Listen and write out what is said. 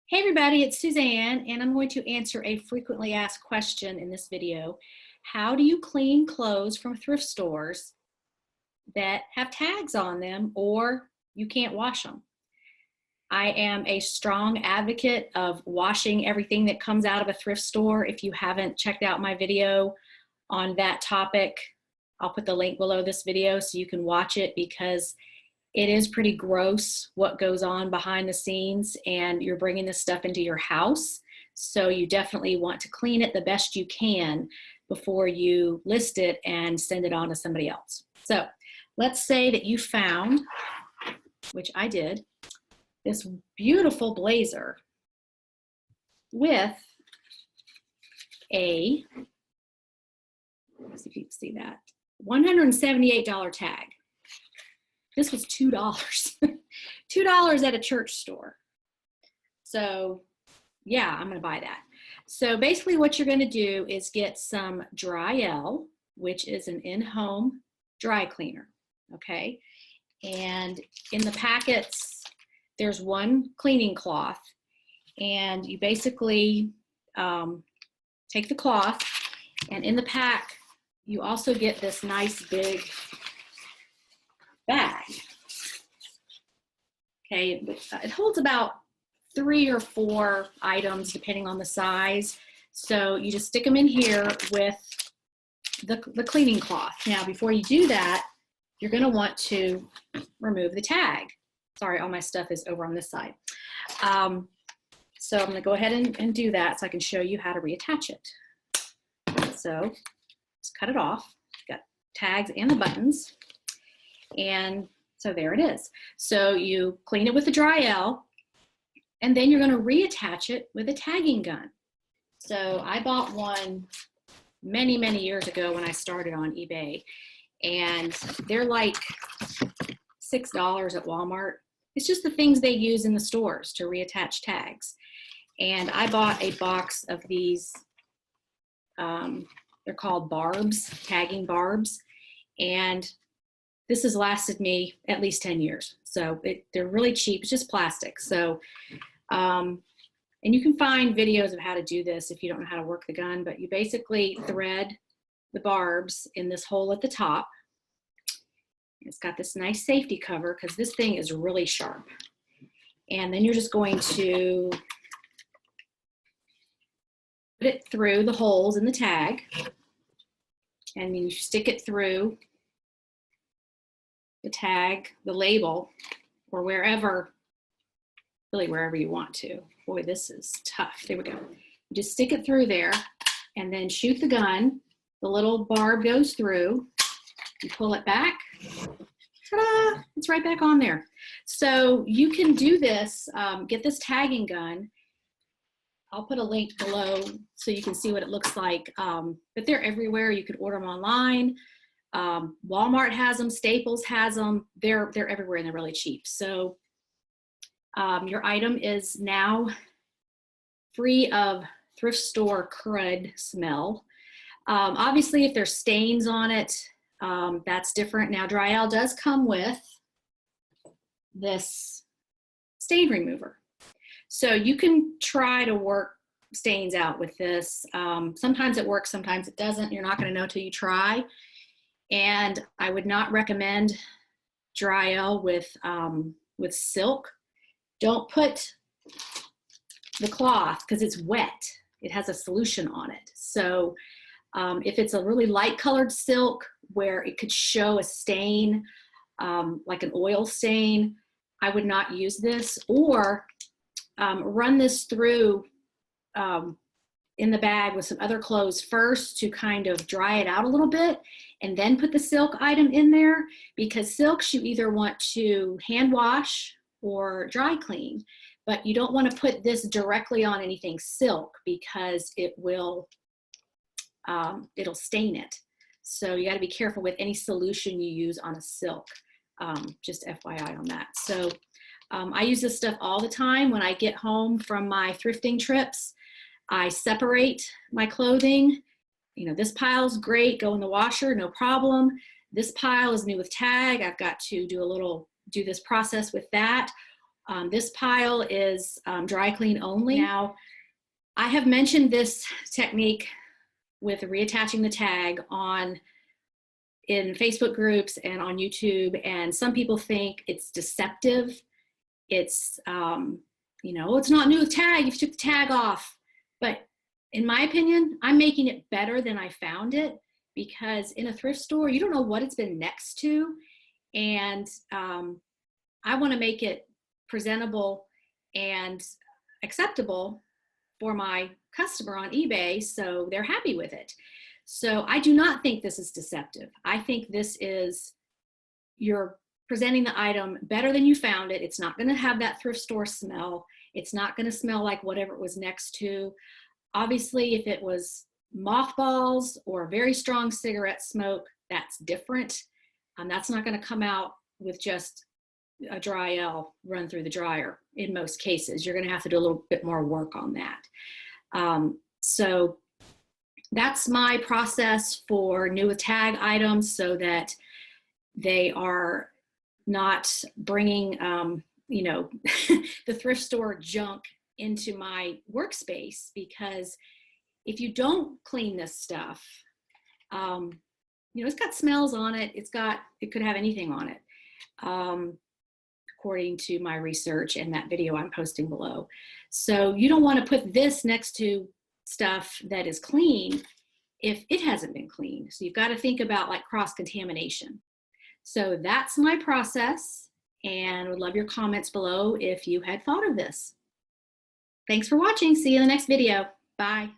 Hey everybody, it's Suzanne, and I'm going to answer a frequently asked question in this video. How do you clean clothes from thrift stores that have tags on them or you can't wash them? I am a strong advocate of washing everything that comes out of a thrift store. If you haven't checked out my video on that topic, I'll put the link below this video so you can watch it, because it is pretty gross what goes on behind the scenes, and you're bringing this stuff into your house. So you definitely want to clean it the best you can before you list it and send it on to somebody else. So let's say that you found, which I did, this beautiful blazer with a, let's see if you can see that, $178 tag. This was $2, $2 at a church store. So yeah, I'm gonna buy that. So basically what you're gonna do is get some Dry L, which is an in-home dry cleaner, okay? And in the packets, there's one cleaning cloth, and you basically take the cloth, and in the pack, you also get this nice big bag. Okay, it holds about 3 or 4 items depending on the size. So you just stick them in here with the cleaning cloth. Now, before you do that, you're going to want to remove the tag. Sorry, all my stuff is over on this side. So I'm going to go ahead and do that so I can show you how to reattach it. So just cut it off. Got tags and the buttons. And so there it is. So you clean it with the Dry L, and then you're going to reattach it with a tagging gun. So I bought one many, many years ago when I started on eBay, and they're like $6 at Walmart. It's just the things they use in the stores to reattach tags. And I bought a box of these, they're called barbs, tagging barbs, and this has lasted me at least 10 years. So they're really cheap. It's just plastic. So, and you can find videos of how to do this if you don't know how to work the gun, but you basically thread the barbs in this hole at the top. It's got this nice safety cover because this thing is really sharp. And then you're just going to put it through the holes in the tag, and you stick it through the tag, the label, or wherever, really wherever you want to. Boy, this is tough. There we go. You just stick it through there and then shoot the gun. The little barb goes through. You pull it back. Ta-da! It's right back on there. So you can do this, get this tagging gun. I'll put a link below so you can see what it looks like. But they're everywhere. You could order them online. Walmart has them, Staples has them. They're everywhere, and they're really cheap. So your item is now free of thrift store crud smell. Obviously, if there's stains on it, that's different. Now, Dry L does come with this stain remover. So you can try to work stains out with this. Sometimes it works, sometimes it doesn't. You're not going to know till you try. And I would not recommend Dry L with silk. Don't put the cloth because it's wet. It has a solution on it. So if it's a really light colored silk where it could show a stain, like an oil stain, I would not use this. Or run this through in the bag with some other clothes first to kind of dry it out a little bit, and then put the silk item in there, because silks you either want to hand wash or dry clean, but you don't want to put this directly on anything silk because it will, it'll stain it. So you got to be careful with any solution you use on a silk, just FYI on that. So I use this stuff all the time when I get home from my thrifting trips. I separate my clothing. You know, this pile's great, go in the washer, no problem. This pile is new with tag. I've got to do this process with that. This pile is dry clean only. Now, I have mentioned this technique with reattaching the tag in Facebook groups and on YouTube, and some people think it's deceptive. It's, you know, it's not new tag, you took the tag off. But in my opinion, I'm making it better than I found it, because in a thrift store, you don't know what it's been next to. And I want to make it presentable and acceptable for my customer on eBay so they're happy with it. So I do not think this is deceptive. I think this is, you're presenting the item better than you found it. It's not going to have that thrift store smell. It's not going to smell like whatever it was next to. Obviously, if it was mothballs or very strong cigarette smoke, that's different. That's not going to come out with just a dry L run through the dryer in most cases. You're going to have to do a little bit more work on that. So that's my process for new with tag items, so that they are not bringing, you know, the thrift store junk into my workspace. Because if you don't clean this stuff, you know, it's got smells on it. It could have anything on it, according to my research and that video I'm posting below. So you don't want to put this next to stuff that is clean if it hasn't been cleaned. So you've got to think about like cross-contamination. So that's my process, and would love your comments below if you had thought of this. Thanks for watching. See you in the next video. Bye.